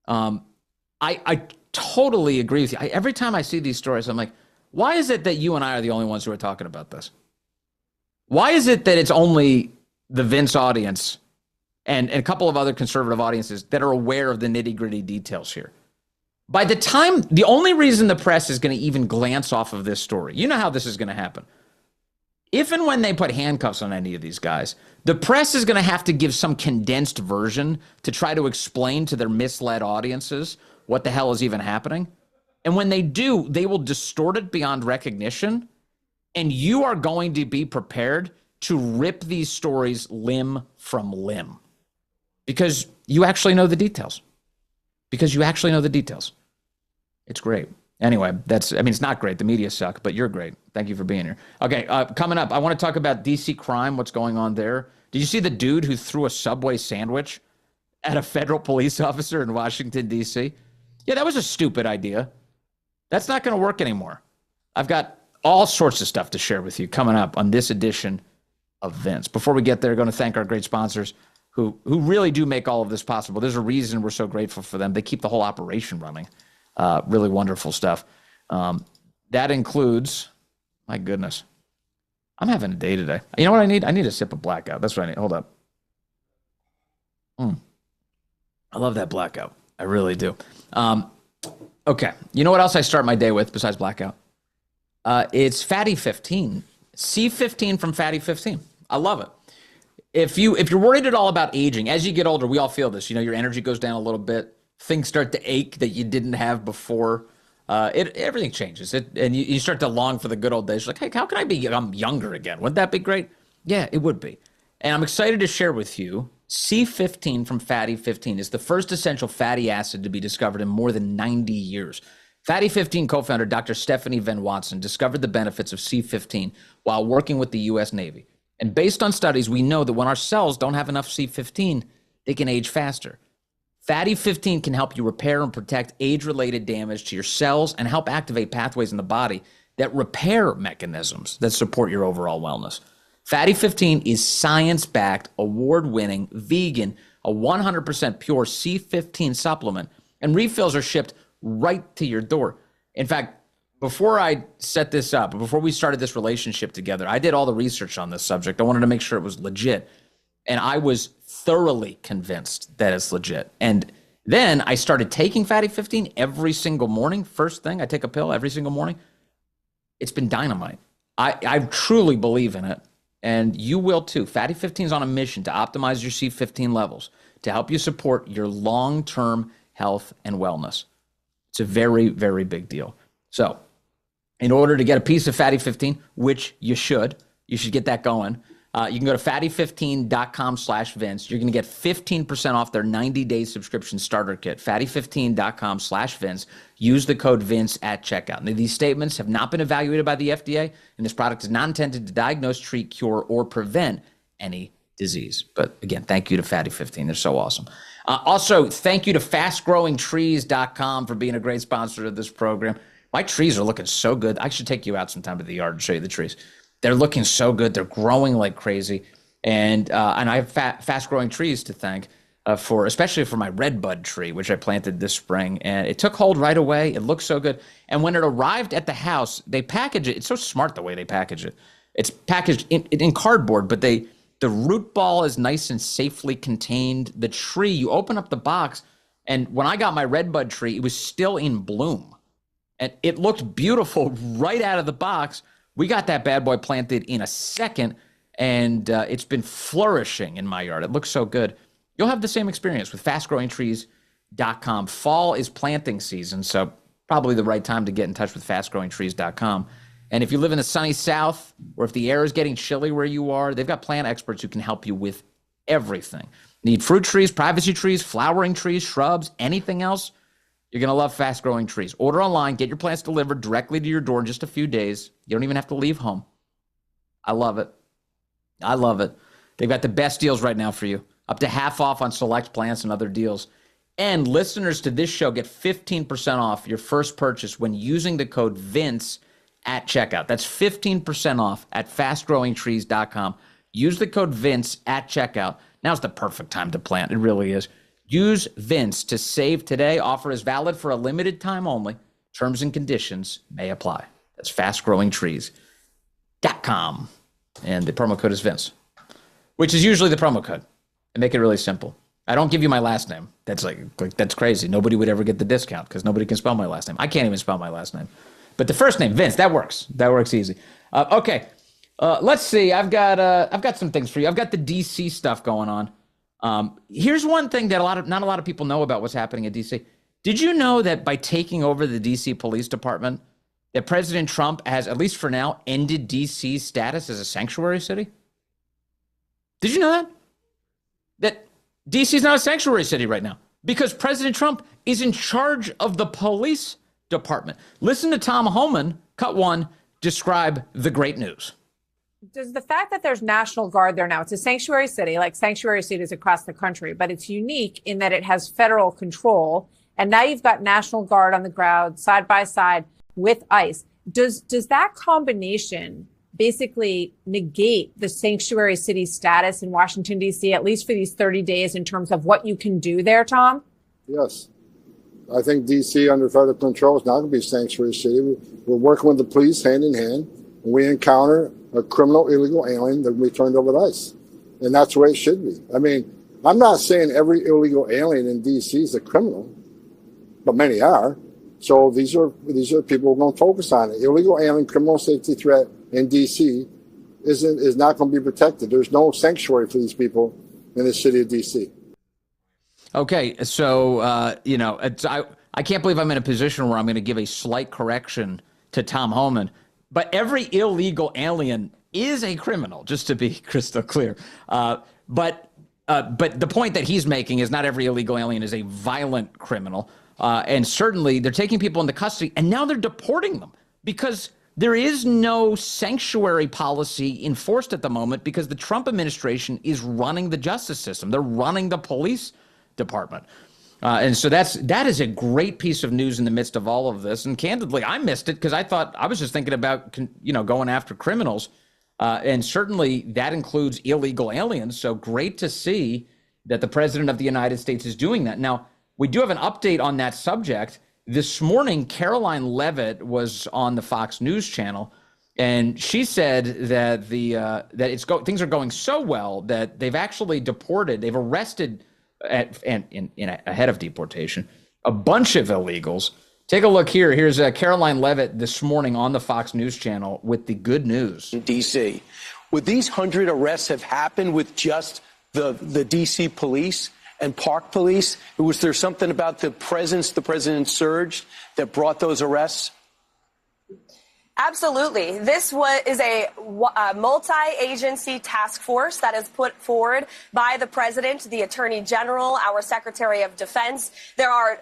[SPEAKER 1] I totally agree with you. Every time I see these stories, I'm like, why is it that you and I are the only ones who are talking about this? Why is it that it's only the Vince audience and a couple of other conservative audiences that are aware of the nitty-gritty details here? By the time, the only reason the press is going to even glance off of this story, you know how this is going to happen. If and when they put handcuffs on any of these guys, the press is going to have to give some condensed version to try to explain to their misled audiences what the hell is even happening. And when they do, they will distort it beyond recognition. And you are going to be prepared to rip these stories limb from limb because you actually know the details. It's great. Anyway, it's not great. The media suck, but you're great. Thank you for being here. Okay, coming up, I want to talk about DC crime, what's going on there. Did you see the dude who threw a Subway sandwich at a federal police officer in Washington, D.C.? Yeah, that was a stupid idea. That's not going to work anymore. I've got all sorts of stuff to share with you coming up on this edition of Vince. Before we get there, going to thank our great sponsors who really do make all of this possible. There's a reason we're so grateful for them. They keep the whole operation running. Really wonderful stuff. That includes, my goodness, I'm having a day today. You know what I need? I need a sip of blackout. That's what I need. Hold up. I love that blackout. I really do. Okay. You know what else I start my day with besides blackout? It's Fatty 15. C15 from Fatty 15. I love it. If you're worried at all about aging, as you get older, we all feel this. You know, your energy goes down a little bit. Things start to ache that you didn't have before. Everything changes. And you start to long for the good old days. You're like, hey, how can I become younger again? Wouldn't that be great? Yeah, it would be. And I'm excited to share with you C15 from Fatty 15 is the first essential fatty acid to be discovered in more than 90 years. Fatty 15 co-founder Dr. Stephanie Van Watson discovered the benefits of C15 while working with the U.S. Navy. And based on studies, we know that when our cells don't have enough C15, they can age faster. Fatty 15 can help you repair and protect age-related damage to your cells and help activate pathways in the body that repair mechanisms that support your overall wellness. Fatty 15 is science-backed, award-winning, vegan, a 100% pure C15 supplement, and refills are shipped right to your door. In fact, before I set this up, before we started this relationship together, I did all the research on this subject. I wanted to make sure it was legit, and I was thoroughly convinced that it's legit. And then I started taking Fatty 15 every single morning. First thing, I take a pill every single morning. It's been dynamite. I truly believe in it, and you will too. Fatty 15 is on a mission to optimize your C15 levels to help you support your long-term health and wellness. It's a very, very big deal. So in order to get a piece of Fatty 15, which you should get that going. You can go to fatty15.com/Vince. You're going to get 15% off their 90-day subscription starter kit, fatty15.com/Vince. Use the code Vince at checkout. Now, these statements have not been evaluated by the FDA, and this product is not intended to diagnose, treat, cure, or prevent any disease. But again, thank you to Fatty 15. They're so awesome. Also, thank you to fastgrowingtrees.com for being a great sponsor of this program. My trees are looking so good. I should take you out sometime to the yard and show you the trees. They're looking so good. They're growing like crazy. And I have fast-growing trees to thank especially for my redbud tree, which I planted this spring. And it took hold right away. It looks so good. And when it arrived at the house, they package it. It's so smart the way they package it. It's packaged in cardboard, but the root ball is nice and safely contained. The tree, you open up the box, and when I got my redbud tree, it was still in bloom. And it looked beautiful right out of the box. We got that bad boy planted in a second, and it's been flourishing in my yard. It looks so good. You'll have the same experience with fastgrowingtrees.com. Fall is planting season, so probably the right time to get in touch with fastgrowingtrees.com. And if you live in the sunny south, or if the air is getting chilly where you are, they've got plant experts who can help you with everything. Need fruit trees, privacy trees, flowering trees, shrubs, anything else? You're going to love Fast Growing Trees. Order online, get your plants delivered directly to your door in just a few days. You don't even have to leave home. I love it. I love it. They've got the best deals right now for you. Up to half off on select plants and other deals. And listeners to this show get 15% off your first purchase when using the code Vince at checkout. That's 15% off at fastgrowingtrees.com. Use the code Vince at checkout. Now's the perfect time to plant. It really is. Use Vince to save today. Offer is valid for a limited time only. Terms and conditions may apply. That's fastgrowingtrees.com. And the promo code is Vince, which is usually the promo code. And make it really simple. I don't give you my last name. That's that's crazy. Nobody would ever get the discount because nobody can spell my last name. I can't even spell my last name. But the first name, Vince, that works. That works easy. Okay. Let's see. I've got some things for you. I've got the DC stuff going on. Here's one thing that not a lot of people know about what's happening at DC. Did you know that by taking over the DC Police Department, that President Trump has, at least for now, ended DC's status as a sanctuary city? Did you know that? That DC is not a sanctuary city right now because President Trump is in charge of the police department. Listen to Tom Homan, cut one, describe the great news.
[SPEAKER 2] Does the fact that there's National Guard there now, it's a sanctuary city, like sanctuary cities across the country, but it's unique in that it has federal control. And now you've got National Guard on the ground side by side with ICE. Does that combination basically negate the sanctuary city status in Washington, D.C., at least for these 30 days in terms of what you can do there, Tom?
[SPEAKER 3] Yes. I think D.C. under federal control is not going to be a sanctuary city. We're working with the police hand in hand. When we encounter a criminal illegal alien, then we turned over to ICE. And that's the way it should be. I mean, I'm not saying every illegal alien in D.C. is a criminal, but many are. So these are people we're going to focus on. Illegal alien criminal safety threat in D.C. is not going to be protected. There's no sanctuary for these people in the city of D.C.
[SPEAKER 1] Okay, so, I can't believe I'm in a position where I'm going to give a slight correction to Tom Homan, but every illegal alien is a criminal, just to be crystal clear. But But the point that he's making is not every illegal alien is a violent criminal. And certainly they're taking people into custody and now they're deporting them because there is no sanctuary policy enforced at the moment because the Trump administration is running the justice system. They're running the police department. And so that is a great piece of news in the midst of all of this. And candidly, I missed it because I was just thinking about, going after criminals. And certainly that includes illegal aliens. So great to see that the president of the United States is doing that. Now, we do have an update on that subject. This morning, Caroline Leavitt was on the Fox News channel, and she said that things are going so well that they've actually they've arrested ahead of deportation a bunch of illegals. Take a look here. Here's Caroline Leavitt this morning on the Fox News channel with the good news.
[SPEAKER 4] In D.C. Would these 100 arrests have happened with just the D.C. police and Park police? Was there something about the president surge that brought those arrests?
[SPEAKER 5] Absolutely. This is a multi-agency task force that is put forward by the president, the attorney general, our secretary of defense. There are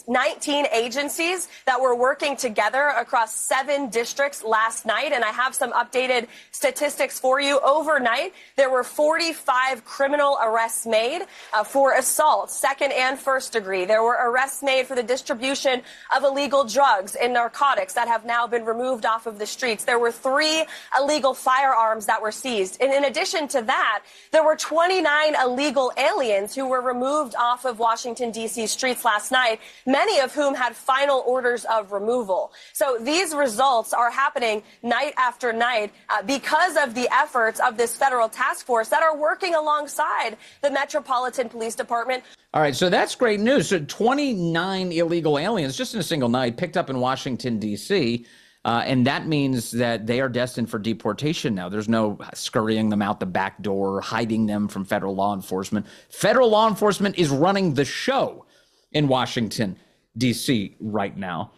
[SPEAKER 5] 19 agencies that were working together across 7 districts last night. And I have some updated statistics for you. Overnight, there were 45 criminal arrests made for assault, second and first degree. There were arrests made for the distribution of illegal drugs and narcotics that have now been removed off of the streets. There were 3 illegal firearms that were seized. And in addition to that, there were 29 illegal aliens who were removed off of Washington, D.C. streets last night, many of whom had final orders of removal. So these results are happening night after night because of the efforts of this federal task force that are working alongside the Metropolitan Police Department.
[SPEAKER 1] All right, so that's great news. So 29 illegal aliens just in a single night picked up in Washington, D.C., and that means that they are destined for deportation now. There's no scurrying them out the back door, hiding them from federal law enforcement. Federal law enforcement is running the show in Washington, D.C. right now.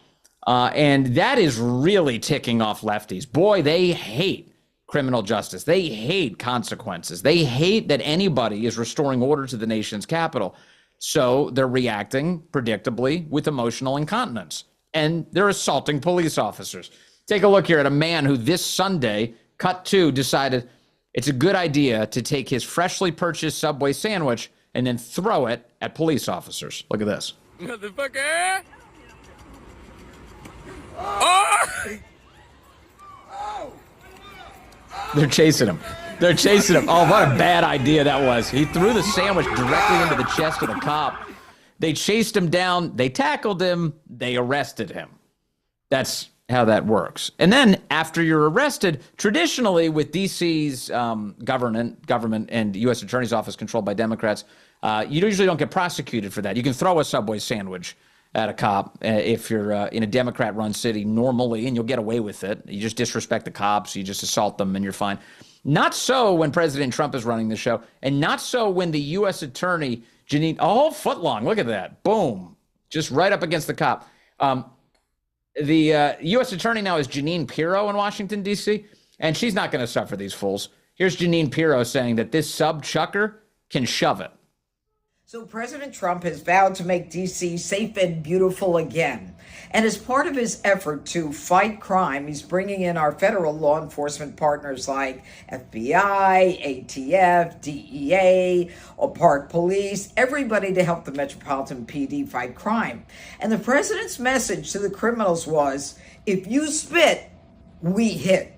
[SPEAKER 1] And that is really ticking off lefties. Boy, they hate criminal justice. They hate consequences. They hate that anybody is restoring order to the nation's capital. So they're reacting, predictably, with emotional incontinence. And they're assaulting police officers. Take a look here at a man who this Sunday, cut to, decided it's a good idea to take his freshly purchased Subway sandwich and then throw it at police officers. Look at this.
[SPEAKER 6] Motherfucker! Oh!
[SPEAKER 1] They're chasing him. They're chasing him. Oh, what a bad idea that was. He threw the sandwich directly into the chest of the cop. They chased him down, they tackled him, they arrested him. That's how that works. And then after you're arrested, traditionally with DC's government and U.S. Attorney's Office controlled by Democrats, you usually don't get prosecuted for that. You can throw a Subway sandwich at a cop if you're in a Democrat-run city normally, and you'll get away with it. You just disrespect the cops, you just assault them, and you're fine. Not so when President Trump is running the show, and not so when the U.S. Attorney Janine, a whole foot long. Look at that. Boom. Just right up against the cop. The U.S. attorney now is Jeanine Pirro in Washington, D.C., and she's not going to suffer these fools. Here's Jeanine Pirro saying that this sub-chucker can shove it.
[SPEAKER 7] So President Trump has vowed to make D.C. safe and beautiful again. And as part of his effort to fight crime, he's bringing in our federal law enforcement partners like FBI, ATF, DEA, or Park Police, everybody to help the Metropolitan PD fight crime. And the president's message to the criminals was, if you spit, we hit.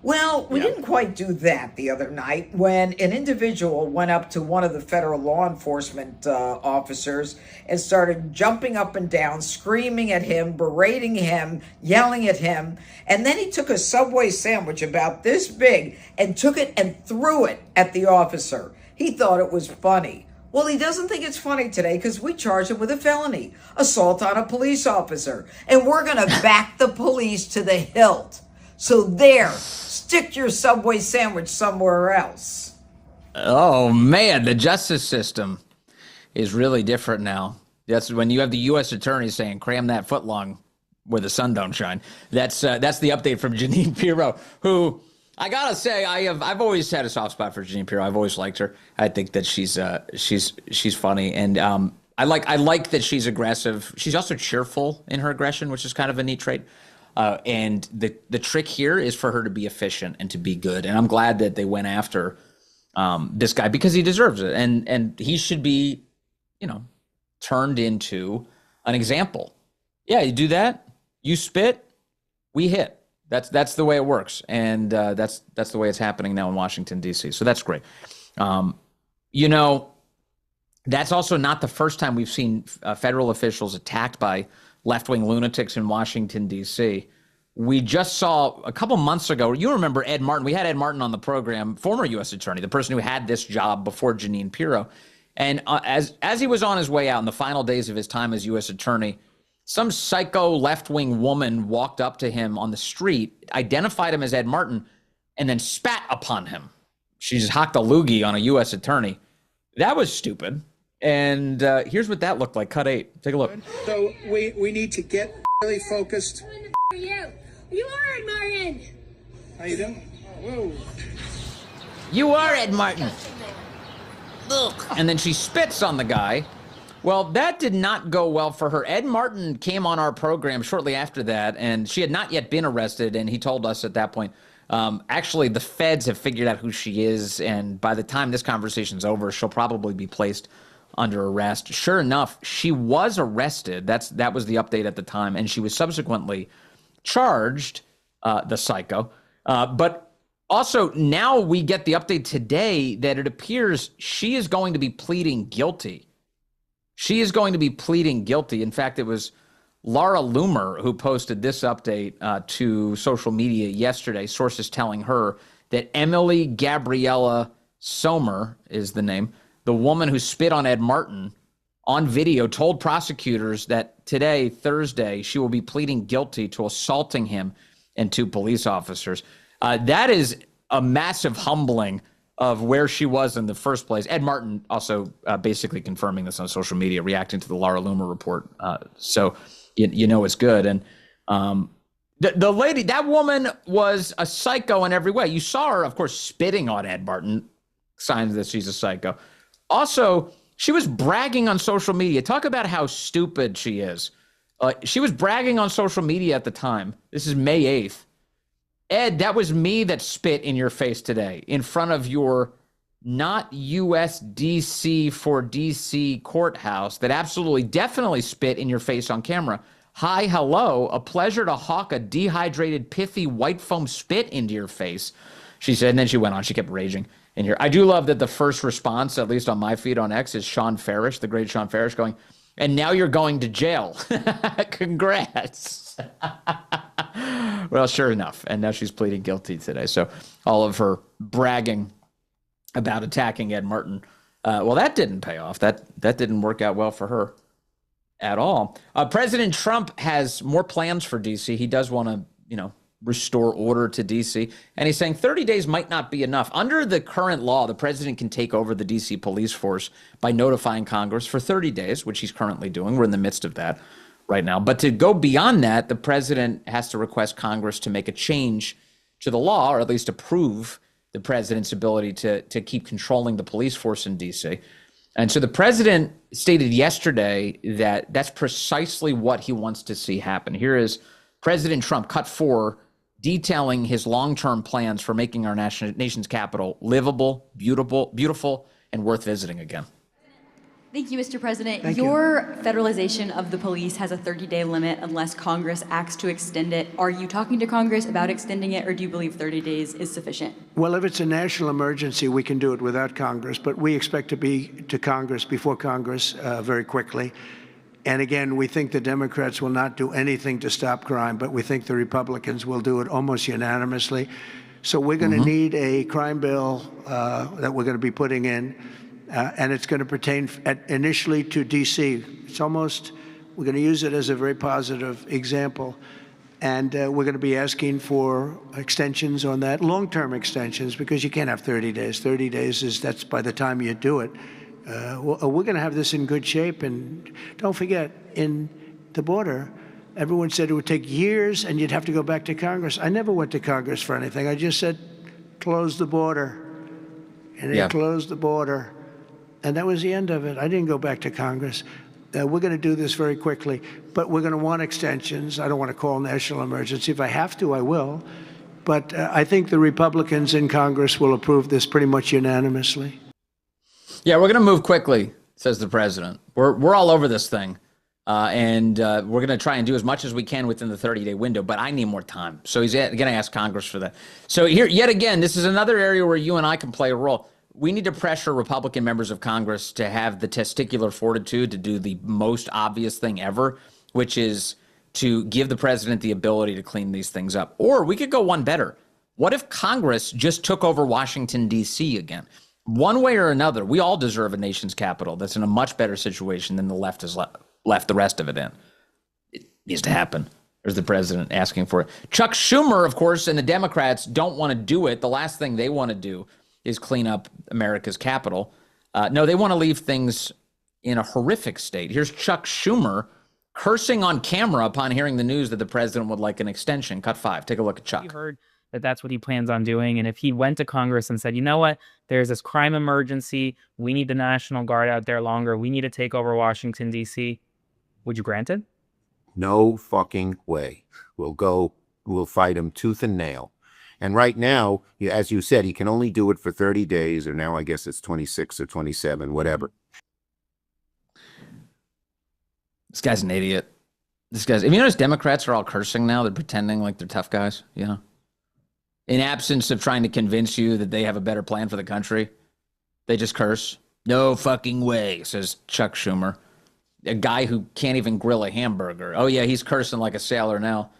[SPEAKER 7] Well, we didn't quite do that the other night when an individual went up to one of the federal law enforcement officers and started jumping up and down, screaming at him, berating him, yelling at him. And then he took a Subway sandwich about this big and took it and threw it at the officer. He thought it was funny. Well, he doesn't think it's funny today because we charged him with a felony, assault on a police officer. And we're going to back the police to the hilt. So there, stick your Subway sandwich somewhere else.
[SPEAKER 1] Oh, man, the justice system is really different now. That's when you have the U.S. attorney saying, cram that footlong where the sun don't shine. That's the update from Jeanine Pirro, who I gotta say, I've always had a soft spot for Jeanine Pirro. I've always liked her. I think that she's funny, and I like that she's aggressive. She's also cheerful in her aggression, which is kind of a neat trait. And the trick here is for her to be efficient and to be good. And I'm glad that they went after this guy because he deserves it, and he should be, turned into an example. Yeah, you do that, you spit, we hit. That's the way it works, and that's the way it's happening now in Washington, D.C. So that's great. That's also not the first time we've seen federal officials attacked by left-wing lunatics in Washington, D.C. We just saw a couple months ago, you remember Ed Martin. We had Ed Martin on the program, former U.S. attorney, the person who had this job before Jeanine Pirro. And as he was on his way out in the final days of his time as U.S. attorney, some psycho left-wing woman walked up to him on the street, identified him as Ed Martin, and then spat upon him. She just hocked a loogie on a U.S. attorney. That was stupid. And here's what that looked like. Cut 8. Take a look.
[SPEAKER 8] So we need to get really focused.
[SPEAKER 9] Who are you? You are Ed Martin.
[SPEAKER 8] How you doing? Whoa.
[SPEAKER 1] You are Ed Martin. Ugh. And then she spits on the guy. Well, that did not go well for her. Ed Martin came on our program shortly after that, and she had not yet been arrested, and he told us at that point, actually, the feds have figured out who she is, and by the time this conversation's over, she'll probably be placed under arrest. Sure enough, she was arrested. That was the update at the time, and she was subsequently charged, the psycho. But also, now we get the update today that it appears she is going to be pleading guilty. She is going to be pleading guilty. In fact, it was Laura Loomer who posted this update to social media yesterday, sources telling her that Emily Gabriella Sommer is the name, the woman who spit on Ed Martin on video, told prosecutors that today, Thursday, she will be pleading guilty to assaulting him and 2 police officers. That is a massive humbling of where she was in the first place. Ed Martin also basically confirming this on social media, reacting to the Laura Loomer report. So it's good. And the lady, that woman was a psycho in every way. You saw her, of course, spitting on Ed Martin, signs that she's a psycho. Also, she was bragging on social media. Talk about how stupid she is. She was bragging on social media at the time. This is May 8th. Ed, that was me that spit in your face today in front of your not USDC for DC courthouse that absolutely definitely spit in your face on camera. Hi, hello, a pleasure to hawk a dehydrated, pithy white foam spit into your face, she said. And then she went on. She kept raging in here. I do love that the first response, at least on my feed on X, is Sean Farish, the great Sean Farish, going, and now you're going to jail. Congrats. Well, sure enough. And now she's pleading guilty today. So all of her bragging about attacking Ed Martin, well, that didn't pay off. That didn't work out well for her at all. President Trump has more plans for D.C. He does want to, restore order to D.C. And he's saying 30 days might not be enough. Under the current law, the president can take over the D.C. police force by notifying Congress for 30 days, which he's currently doing. We're in the midst of that right now. But to go beyond that, the president has to request Congress to make a change to the law, or at least approve the president's ability to keep controlling the police force in D.C. And so the president stated yesterday that that's precisely what he wants to see happen. Here is President Trump, cut 4, detailing his long-term plans for making our nation's capital livable, beautiful, and worth visiting again.
[SPEAKER 10] Thank you, Mr. President.
[SPEAKER 8] Thank
[SPEAKER 10] Your federalization of the police has a 30-day limit unless Congress acts to extend it. Are you talking to Congress about extending it, or do you believe 30 days is sufficient?
[SPEAKER 8] Well, if it's a national emergency, we can do it without Congress, but we expect to be to Congress before Congress very quickly. And again, we think the Democrats will not do anything to stop crime, but we think the Republicans will do it almost unanimously. So we're going to need a crime bill that we're going to be putting in. And it's going to pertain initially to D.C. We're going to use it as a very positive example. And we're going to be asking for extensions on that, long-term extensions, because you can't have 30 days. 30 days that's by the time you do it. We're going to have this in good shape. And don't forget, in the border, everyone said it would take years and you'd have to go back to Congress. I never went to Congress for anything. I just said, closed the border. And they closed the border. And that was the end of it. I didn't go back to Congress. We're going to do this very quickly, but we're going to want extensions. I don't want to call national emergency. If I have to, I will. But I think the Republicans in Congress will approve this pretty much unanimously.
[SPEAKER 1] Yeah, we're going to move quickly, says the president. We're all over this thing. And we're going to try and do as much as we can within the 30-day window, but I need more time. So he's going to ask Congress for that. So here, yet again, this is another area where you and I can play a role. We need to pressure Republican members of Congress to have the testicular fortitude to do the most obvious thing ever, which is to give the president the ability to clean these things up. Or we could go one better. What if Congress just took over Washington, D.C. again? One way or another, we all deserve a nation's capital that's in a much better situation than the left has left the rest of it in. It needs to happen. There's the president asking for it. Chuck Schumer, of course, and the Democrats don't want to do it. The last thing they want to do is clean up America's capital. No, they want to leave things in a horrific state. Here's Chuck Schumer cursing on camera upon hearing the news that the president would like an extension. Cut 5. Take a look at Chuck.
[SPEAKER 11] You heard that that's what he plans on doing. And if he went to Congress and said, you know what, there's this crime emergency. We need the National Guard out there longer. We need to take over Washington, D.C. Would you grant it?
[SPEAKER 12] No fucking way. We'll fight him tooth and nail. And right now, as you said, he can only do it for 30 days, or now I guess it's 26 or 27, whatever.
[SPEAKER 1] This guy's an idiot. Have you noticed Democrats are all cursing now? They're pretending like they're tough guys, you know? In absence of trying to convince you that they have a better plan for the country, they just curse. No fucking way, says Chuck Schumer. A guy who can't even grill a hamburger. Oh, yeah, he's cursing like a sailor now.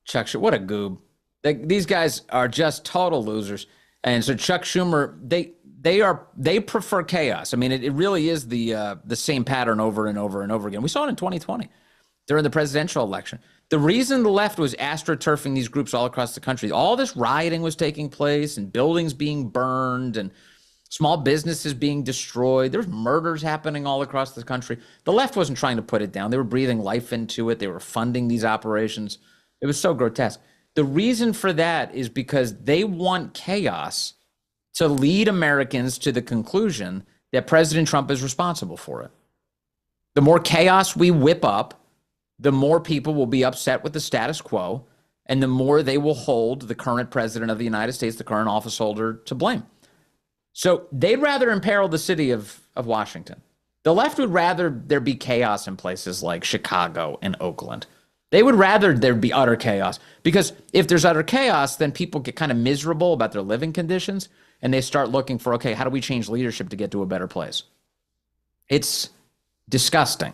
[SPEAKER 1] Chuck Schumer, what a goob. These guys are just total losers. And so Chuck Schumer, they prefer chaos. I mean, it really is the same pattern over and over and over again. We saw it in 2020 during the presidential election. The reason the left was astroturfing these groups all across the country, all this rioting was taking place and buildings being burned and small businesses being destroyed. There's murders happening all across the country. The left wasn't trying to put it down. They were breathing life into it. They were funding these operations. It was so grotesque. The reason for that is because they want chaos to lead Americans to the conclusion that President Trump is responsible for it. The more chaos we whip up, the more people will be upset with the status quo, and the more they will hold the current president of the United States, the current office holder, to blame. So they'd rather imperil the city of Washington. The left would rather there be chaos in places like Chicago and Oakland. They would rather there be utter chaos, because if there's utter chaos, then people get kind of miserable about their living conditions, and they start looking for, okay, how do we change leadership to get to a better place? It's disgusting,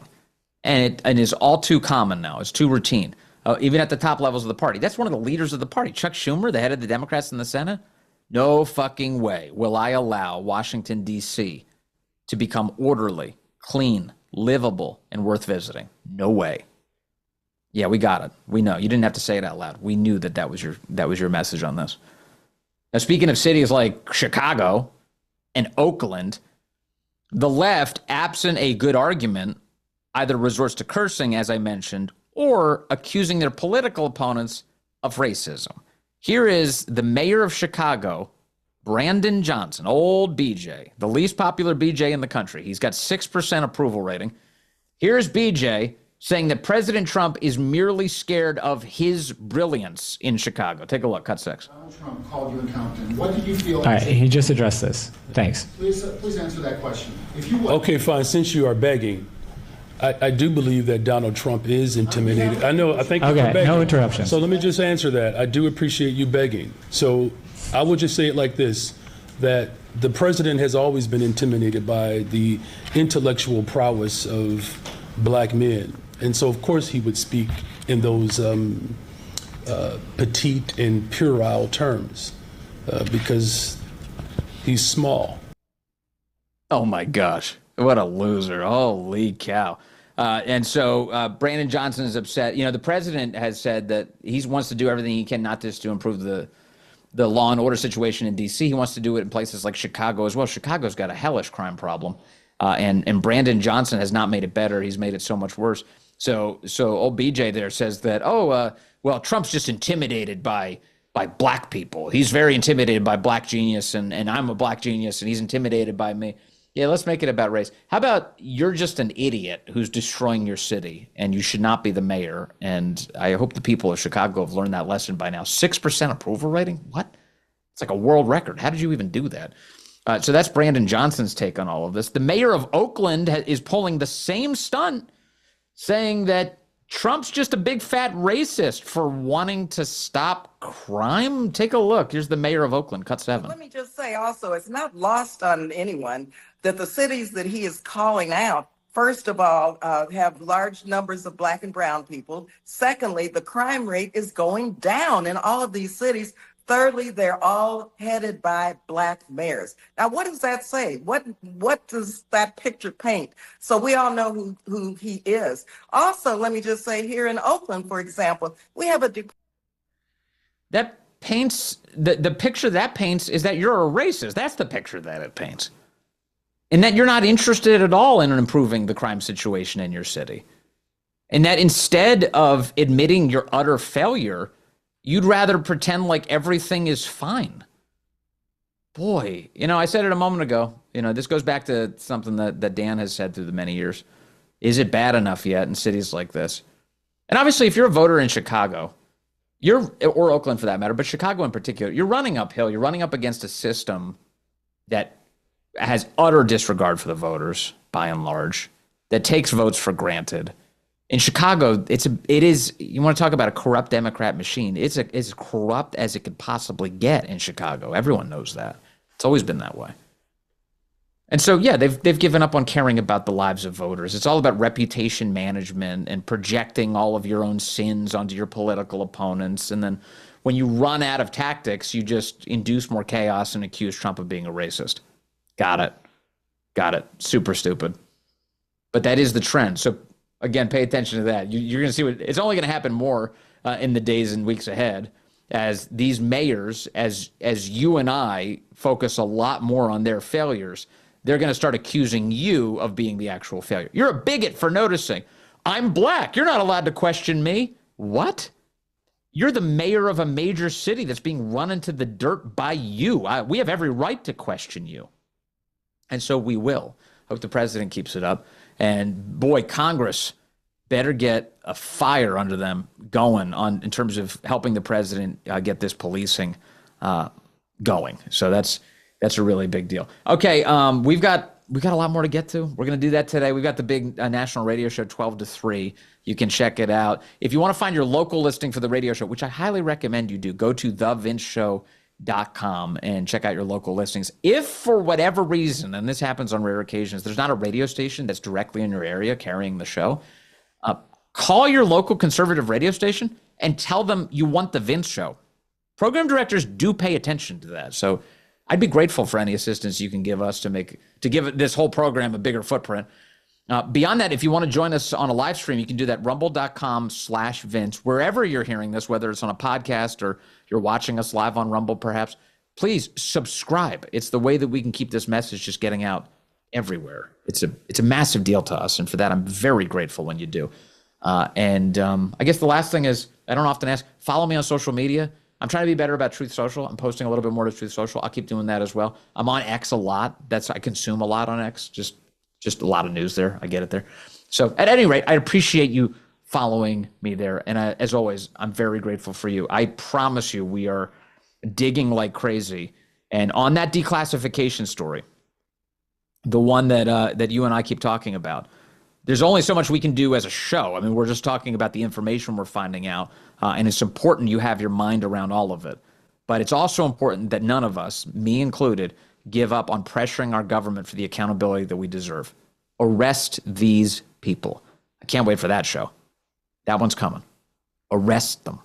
[SPEAKER 1] and it is all too common now. It's too routine, even at the top levels of the party. That's one of the leaders of the party, Chuck Schumer, the head of the Democrats in the Senate. No fucking way will I allow Washington, D.C. to become orderly, clean, livable, and worth visiting. No way. Yeah, we got it. We know. You didn't have to say it out loud. We knew that was your message on this. Now, speaking of cities like Chicago and Oakland, the left, absent a good argument, either resorts to cursing, as I mentioned, or accusing their political opponents of racism. Here is the mayor of Chicago, Brandon Johnson, old BJ, the least popular BJ in the country. He's got 6% approval rating. Here's BJ saying that President Trump is merely scared of his brilliance in Chicago. Take a look, cut 6.
[SPEAKER 13] Donald Trump called you incompetent. What did you feel?
[SPEAKER 14] All right, he just addressed this. Thanks.
[SPEAKER 13] Please answer that question. If you
[SPEAKER 15] okay, fine. Since you are begging, I do believe that Donald Trump is intimidated. I know. I think you're begging.
[SPEAKER 14] No interruption.
[SPEAKER 15] So let me just answer that. I do appreciate you begging. So I would just say it like this, that the president has always been intimidated by the intellectual prowess of black men. And so, of course, he would speak in those petite and puerile terms because he's small.
[SPEAKER 1] Oh, my gosh. What a loser. Holy cow. And so Brandon Johnson is upset. You know, the president has said that he wants to do everything he can, not just to improve the law and order situation in D.C. He wants to do it in places like Chicago as well. Chicago's got a hellish crime problem. And Brandon Johnson has not made it better. He's made it so much worse. So old BJ there says that, well, Trump's just intimidated by by black people. He's very intimidated by black genius, and I'm a black genius, and he's intimidated by me. Yeah, let's make it about race. How about you're just an idiot who's destroying your city, and you should not be the mayor? And I hope the people of Chicago have learned that lesson by now. 6% approval rating? What? It's like a world record. How did you even do that? So that's Brandon Johnson's take on all of this. The mayor of Oakland is pulling the same stunt, saying that Trump's just a big fat racist for wanting to stop crime. Take a look. Here's the mayor of Oakland, cut 7.
[SPEAKER 16] Let me just say also, it's not lost on anyone that the cities that he is calling out, first of all, have large numbers of black and brown people. Secondly, the crime rate is going down in all of these cities. Thirdly, they're all headed by black mayors. Now, what does that say? What does that picture paint? So we all know who he is. Also, let me just say here in Oakland, for example, we have a...
[SPEAKER 1] That paints, the picture that paints is that you're a racist. That's the picture that it paints. And that you're not interested at all in improving the crime situation in your city. And that instead of admitting your utter failure, you'd rather pretend like everything is fine. Boy, I said it a moment ago. This goes back to something that Dan has said through the many years. Is it bad enough yet in cities like this? And obviously, if you're a voter in Chicago, or Oakland for that matter, but Chicago in particular, you're running uphill. You're running up against a system that has utter disregard for the voters, by and large, that takes votes for granted. In Chicago, it is, you want to talk about a corrupt Democrat machine. It's as corrupt as it could possibly get in Chicago. Everyone knows that. It's always been that way. And so, yeah, they've given up on caring about the lives of voters. It's all about reputation management and projecting all of your own sins onto your political opponents. And then when you run out of tactics, you just induce more chaos and accuse Trump of being a racist. Got it. Super stupid. But that is the trend. So, again, pay attention to that. You're going to see it's only going to happen more in the days and weeks ahead as these mayors, as you and I focus a lot more on their failures, they're going to start accusing you of being the actual failure. You're a bigot for noticing. I'm black. You're not allowed to question me. What? You're the mayor of a major city that's being run into the dirt by you. We have every right to question you. And so we will. Hope the president keeps it up. And boy, Congress better get a fire under them going in terms of helping the president get this policing going. So that's a really big deal. Okay, we've got a lot more to get to. We're going to do that today. We've got the big national radio show 12 to 3. You can check it out. If you want to find your local listing for the radio show, which I highly recommend you do, go to thevinceshow.com and check out your local listings. If for whatever reason, and this happens on rare occasions, there's not a radio station that's directly in your area carrying the show, call your local conservative radio station and tell them you want the Vince Show. Program directors do pay attention to that. So I'd be grateful for any assistance you can give us to give this whole program a bigger footprint. Beyond that, if you want to join us on a live stream, you can do that, rumble.com/Vince. Wherever you're hearing this, whether it's on a podcast or you're watching us live on Rumble perhaps, please subscribe. It's the way that we can keep this message just getting out everywhere. It's a massive deal to us, and for that, I'm very grateful when you do. I guess the last thing is, I don't often ask, follow me on social media. I'm trying to be better about Truth Social. I'm posting a little bit more to Truth Social. I'll keep doing that as well. I'm on X a lot. I consume a lot on X, just a lot of news there. I get it there. So at any rate, I appreciate you following me there. And as always, I'm very grateful for you. I promise you, we are digging like crazy. And on that declassification story, the one that you and I keep talking about, there's only so much we can do as a show. I mean, we're just talking about the information we're finding out. And it's important you have your mind around all of it. But it's also important that none of us, me included, give up on pressuring our government for the accountability that we deserve. Arrest these people. I can't wait for that show. That one's coming. Arrest them.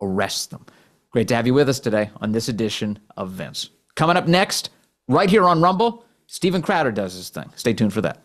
[SPEAKER 1] Arrest them. Great to have you with us today on this edition of Vince. Coming up next, right here on Rumble, Steven Crowder does his thing. Stay tuned for that.